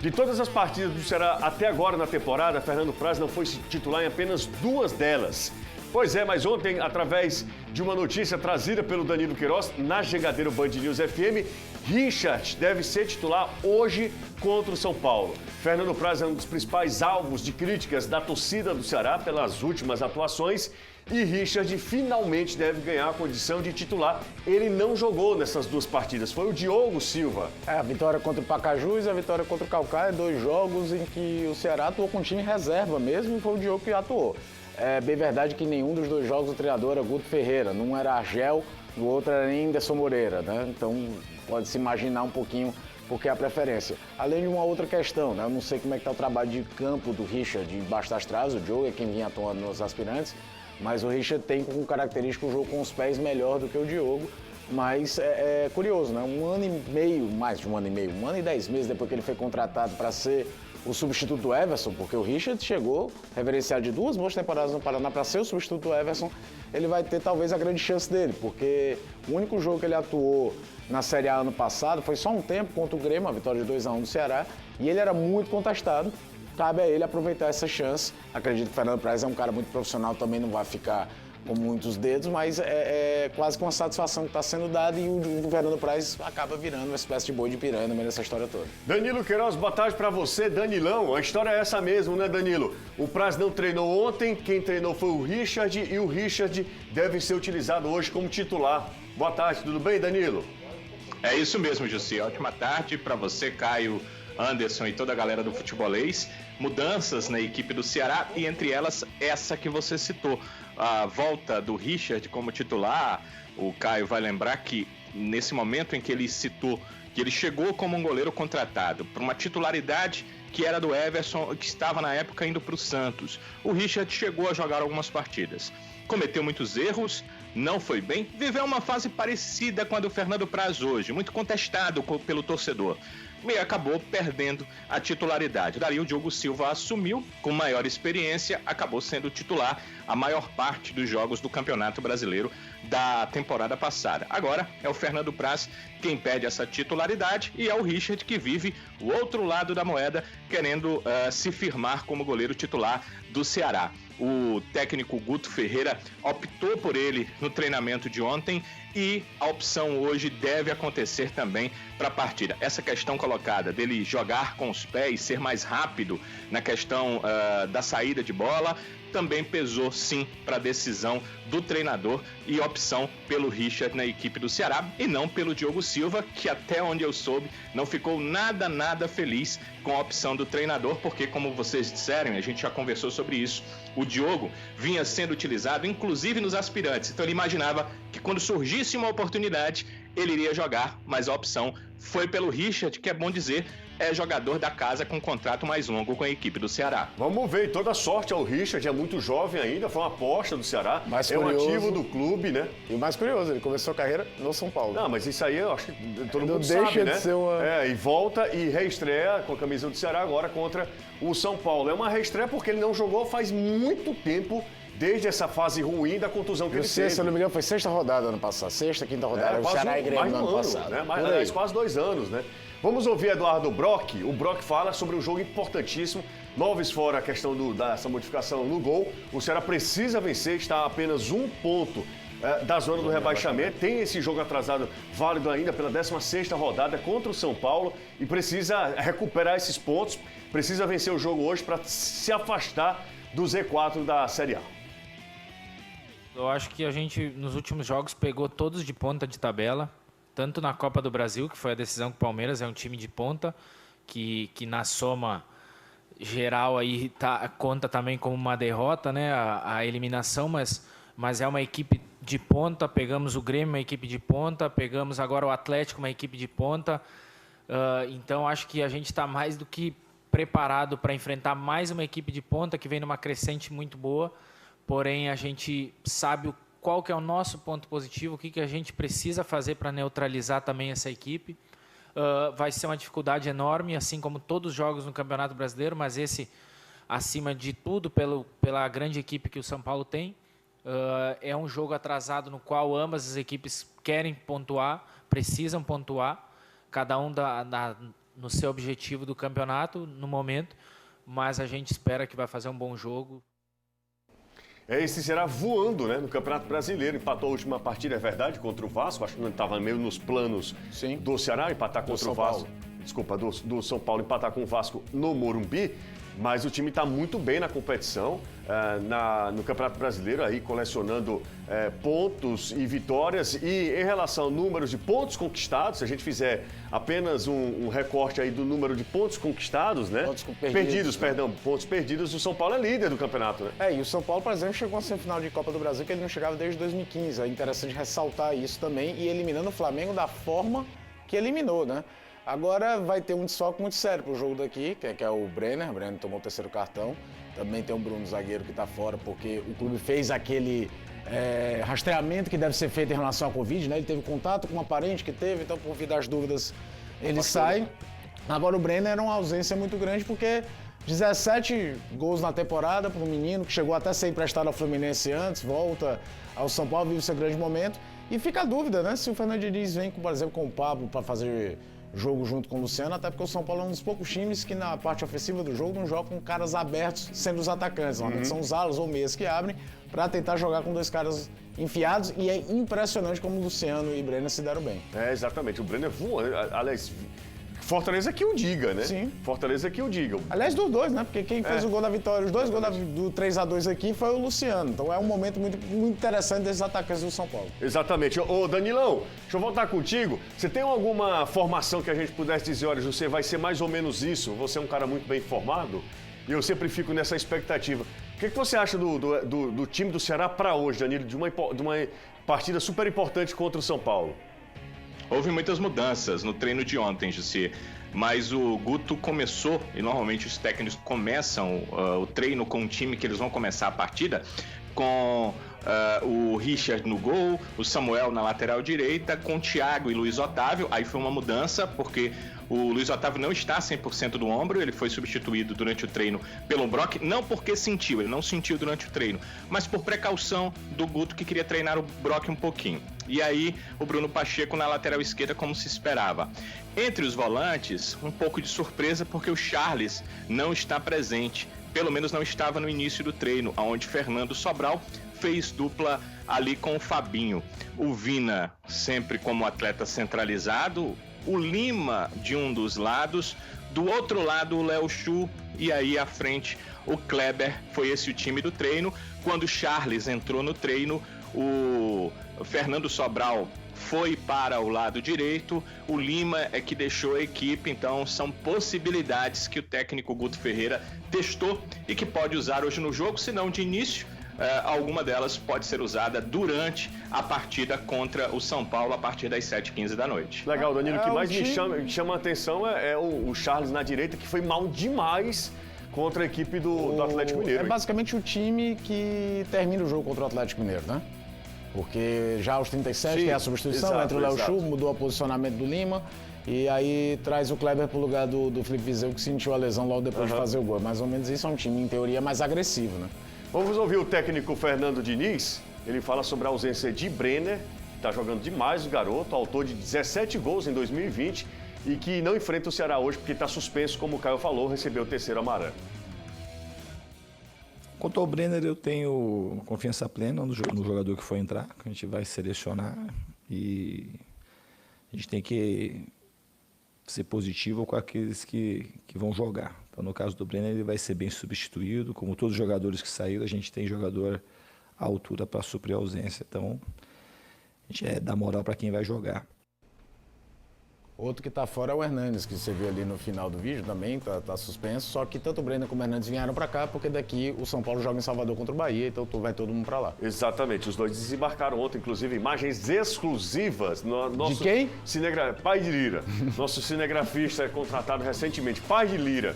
De todas as partidas do Ceará até agora na temporada, Fernando Praz não foi titular em apenas 2 delas. Pois é, mas ontem, através de uma notícia trazida pelo Danilo Queiroz, na Jangadeiro Band News FM, Richard deve ser titular hoje contra o São Paulo. Fernando Praz é um dos principais alvos de críticas da torcida do Ceará pelas últimas atuações e Richard finalmente deve ganhar a condição de titular. Ele não jogou nessas 2 partidas, foi o Diogo Silva. A vitória contra o Pacajus e a vitória contra o Caucaia, 2 jogos em que o Ceará atuou com time reserva mesmo e foi o Diogo que atuou. É bem verdade que nenhum dos 2 jogos o treinador era Guto Ferreira, num era Argel, no outro era Anderson Moreira, né? Então pode-se imaginar um pouquinho porque é a preferência. Além de uma outra questão, né? Eu não sei como é que está o trabalho de campo do Richard debaixo das traves, o Diogo é quem vinha atuando nos aspirantes, mas o Richard tem como característica o jogo com os pés melhor do que o Diogo, mas é curioso, né? 1 ano e meio, mais de 1 ano e meio, 1 ano e 10 meses depois que ele foi contratado para ser o substituto do Everson, porque o Richard chegou reverenciado de 2 boas temporadas no Paraná para ser o substituto do Everson, ele vai ter talvez a grande chance dele, porque o único jogo que ele atuou na Série A ano passado foi só um tempo contra o Grêmio, a vitória de 2-1 do Ceará, e ele era muito contestado. Cabe a ele aproveitar essa chance. Acredito que o Fernando Praz é um cara muito profissional, também não vai ficar com muitos dedos, mas é quase que uma satisfação que está sendo dada e o Fernando Praz acaba virando uma espécie de boi de piranha no meio dessa história toda. Danilo Queiroz, boa tarde para você, Danilão. A história é essa mesmo, né, Danilo? O Praz não treinou ontem, quem treinou foi o Richard e o Richard deve ser utilizado hoje como titular. Boa tarde, tudo bem, Danilo? É isso mesmo, Jussi. Ótima tarde para você, Caio, Anderson e toda a galera do futebolês. Mudanças na equipe do Ceará e entre elas essa que você citou. A volta do Richard como titular, o Caio vai lembrar que nesse momento em que ele citou que ele chegou como um goleiro contratado para uma titularidade que era do Everson, que estava na época indo para o Santos. O Richard chegou a jogar algumas partidas. Cometeu muitos erros, não foi bem, viveu uma fase parecida com a do Fernando Praz hoje, muito contestado pelo torcedor. E acabou perdendo a titularidade. Daí o Diogo Silva assumiu, com maior experiência, acabou sendo titular a maior parte dos jogos do Campeonato Brasileiro da temporada passada. Agora é o Fernando Praz quem pede essa titularidade e é o Richard que vive o outro lado da moeda, querendo se firmar como goleiro titular do Ceará. O técnico Guto Ferreira optou por ele no treinamento de ontem e a opção hoje deve acontecer também para a partida. Essa questão colocada dele jogar com os pés, ser mais rápido na questão da saída de bola, também pesou sim para a decisão do treinador e opção pelo Richard na equipe do Ceará e não pelo Diogo Silva, que até onde eu soube não ficou nada feliz com a opção do treinador, porque como vocês disseram, a gente já conversou sobre isso, o Diogo vinha sendo utilizado inclusive nos aspirantes, então ele imaginava que quando surgisse uma oportunidade ele iria jogar, mas a opção foi pelo Richard, que é bom dizer, é jogador da casa com um contrato mais longo com a equipe do Ceará. Vamos ver, toda sorte ao Richard, é muito jovem ainda, foi uma aposta do Ceará, um ativo do clube, né? E o mais curioso, ele começou a carreira no São Paulo. Não, mas isso aí eu acho que todo mundo deixa sabe, de né? ser uma... E volta e reestreia com a camisa do Ceará agora contra o São Paulo. É uma reestreia porque ele não jogou faz muito tempo, desde essa fase ruim da contusão que ele teve. Se eu não me engano, foi 6ª rodada ano passado, 6ª, 5ª rodada, o Ceará e Grêmio no ano passado. Né? Quase 2 anos, né? Vamos ouvir Eduardo Brock. O Brock fala sobre um jogo importantíssimo. 9 fora a questão dessa modificação no gol. O Ceará precisa vencer, está a apenas 1 ponto da zona do rebaixamento. Tem esse jogo atrasado válido ainda pela 16ª rodada contra o São Paulo e precisa recuperar esses pontos. Precisa vencer o jogo hoje para se afastar do Z4 da Série A. Eu acho que a gente, nos últimos jogos, pegou todos de ponta de tabela, tanto na Copa do Brasil, que foi a decisão que o Palmeiras é um time de ponta, que na soma geral aí conta também como uma derrota, né, a eliminação, mas é uma equipe de ponta. Pegamos o Grêmio, uma equipe de ponta, pegamos agora o Atlético, uma equipe de ponta. Então acho que a gente está mais do que preparado para enfrentar mais uma equipe de ponta que vem numa crescente muito boa. Porém, a gente sabe qual que é o nosso ponto positivo, o que a gente precisa fazer para neutralizar também essa equipe. Vai ser uma dificuldade enorme, assim como todos os jogos no Campeonato Brasileiro, mas esse, acima de tudo, pela grande equipe que o São Paulo tem. É um jogo atrasado no qual ambas as equipes querem pontuar, precisam pontuar, cada um no seu objetivo do campeonato no momento, mas a gente espera que vai fazer um bom jogo. Esse será voando, né, no Campeonato Brasileiro. Empatou a última partida, é verdade, contra o Vasco. Acho que não estava meio nos planos do Ceará empatar contra o Vasco. Desculpa, do São Paulo empatar com o Vasco no Morumbi. Mas o time está muito bem na competição, no Campeonato Brasileiro, aí colecionando pontos e vitórias. E em relação ao número de pontos conquistados, se a gente fizer apenas um recorte aí do número de pontos conquistados, né? Pontos perdidos, o São Paulo é líder do campeonato, né? E o São Paulo, por exemplo, chegou a semifinal de Copa do Brasil que ele não chegava desde 2015. É interessante ressaltar isso também, e eliminando o Flamengo da forma que eliminou, né? Agora vai ter um desfalque muito sério pro jogo daqui, que é o Brenner. O Brenner tomou o terceiro cartão. Também tem o Bruno Zagueiro que está fora, porque o clube fez aquele rastreamento que deve ser feito em relação à Covid, né? Ele teve contato com uma parente que teve, então por via das dúvidas ele sai. Agora o Brenner era uma ausência muito grande, porque 17 gols na temporada para um menino que chegou até a ser emprestado ao Fluminense antes, volta ao São Paulo, vive seu grande momento. E fica a dúvida, né? Se o Fernando Diniz vem, por exemplo, com o Pablo para fazer jogo junto com o Luciano, até porque o São Paulo é um dos poucos times que na parte ofensiva do jogo não joga com caras abertos, sendo os atacantes. Normalmente são os alas ou meias que abrem para tentar jogar com dois caras enfiados, e é impressionante como o Luciano e o Brenner se deram bem. Exatamente, o Brenner voa, aliás, Fortaleza que o diga, né? Sim. Fortaleza que o diga. Aliás, dos dois, né? Porque quem fez o gol da vitória, os dois gols do 3-2 aqui foi o Luciano. Então é um momento muito, muito interessante desses atacantes do São Paulo. Exatamente. Ô, Danilão, deixa eu voltar contigo. Você tem alguma formação que a gente pudesse dizer, olha, você vai ser mais ou menos isso? Você é um cara muito bem formado? E eu sempre fico nessa expectativa. O que você acha do time do Ceará para hoje, Danilo, de uma partida super importante contra o São Paulo? Houve muitas mudanças no treino de ontem, Jussi, mas o Guto começou, e normalmente os técnicos começam o treino com um time que eles vão começar a partida, com o Richard no gol, o Samuel na lateral direita, com o Thiago e Luiz Otávio. Aí foi uma mudança, porque o Luiz Otávio não está 100% do ombro, ele foi substituído durante o treino pelo Brock, não porque sentiu, ele não sentiu durante o treino, mas por precaução do Guto, que queria treinar o Brock um pouquinho. E aí o Bruno Pacheco na lateral esquerda, como se esperava. Entre os volantes, um pouco de surpresa, porque o Charles não está presente, pelo menos não estava no início do treino, onde Fernando Sobral fez dupla ali com o Fabinho. O Vina sempre como atleta centralizado, o Lima de um dos lados, do outro lado o Léo Chu, e aí à frente o Kleber. Foi esse o time do treino. Quando o Charles entrou no treino, o Fernando Sobral foi para o lado direito, o Lima é que deixou a equipe. Então são possibilidades que o técnico Guto Ferreira testou e que pode usar hoje no jogo, se não de início. Alguma delas pode ser usada durante a partida contra o São Paulo a partir das 7h15 da noite. Legal, Danilo. O que mais me chama a atenção é o Charles na direita, que foi mal demais contra a equipe do Atlético Mineiro. É basicamente o time que termina o jogo contra o Atlético Mineiro, né? Porque já aos 37 tem a substituição, entra o Léo Chu, mudou o posicionamento do Lima, e aí traz o Kleber pro lugar do Felipe Viseu, que sentiu a lesão logo depois de fazer o gol. Mais ou menos isso, é um time, em teoria, mais agressivo, né? Vamos ouvir o técnico Fernando Diniz. Ele fala sobre a ausência de Brenner, que está jogando demais o garoto, autor de 17 gols em 2020 e que não enfrenta o Ceará hoje porque está suspenso, como o Caio falou, recebeu o terceiro amarelo. Quanto ao Brenner, eu tenho confiança plena no jogador que for entrar, que a gente vai selecionar, e a gente tem que ser positivo com aqueles que vão jogar. Então, no caso do Brenner, ele vai ser bem substituído. Como todos os jogadores que saíram, a gente tem jogador à altura para suprir a ausência. Então, a gente dá moral para quem vai jogar. Outro que está fora é o Hernanes, que você viu ali no final do vídeo também, tá suspenso. Só que tanto o Brenner como o Hernanes vieram para cá, porque daqui o São Paulo joga em Salvador contra o Bahia, então vai todo mundo para lá. Exatamente, os dois desembarcaram ontem, inclusive, imagens exclusivas. De quem? Pai de Lira. Nosso cinegrafista contratado recentemente, Pai de Lira.